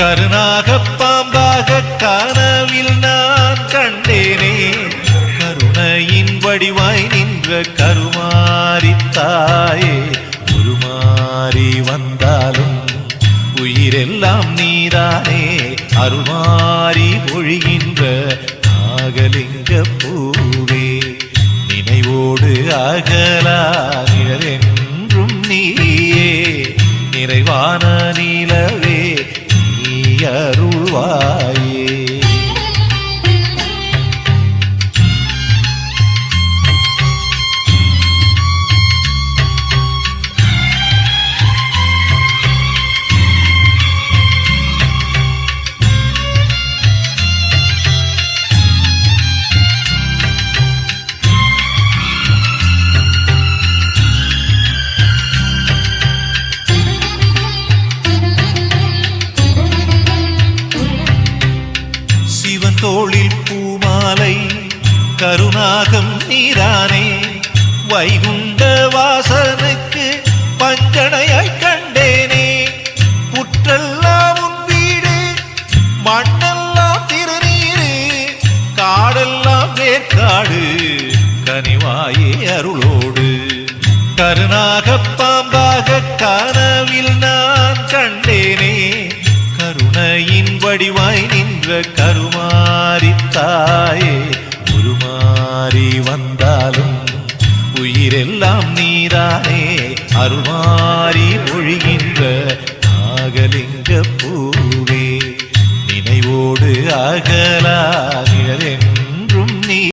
கருணாகப் பாம்பாக கனவில் நான் கண்டேனே. கருணையின் வடிவாய் நின்ற கருமாரித்தாயே, உருமாறி வந்தாலும் உயிரெல்லாம் நீதானே. அருள்மாறி பொழிகின்ற நாகலிங்க பூவே, நினைவோடு அகலா நிழலென்றும் நீயே. நிறைவான நிலவே நீ அருள்வாயே. தோளில் பூமாலை கருணாகம் நீரானே. வைகுண்ட வாசனுக்கு பஞ்சனையாய் கண்டேனே. புற்றெல்லாம் உன் வீடு, மண்ணெல்லாம் திருநீரு, காடெல்லாம் வேற்காடு, கனிவாயே அருளோடு. கருணாகப் பாம்பாக கனவில் நான் கண்டேனே. கருணையின் வடிவாய் நின்ற கருமாரித்தாயே, உருமாறி வந்தாலும் உயிரெல்லாம் நீதானே. அருள்மாறி பொழிகின்ற நாகலிங்க பூவே, நினைவோடு அகலா நிழலென்றும்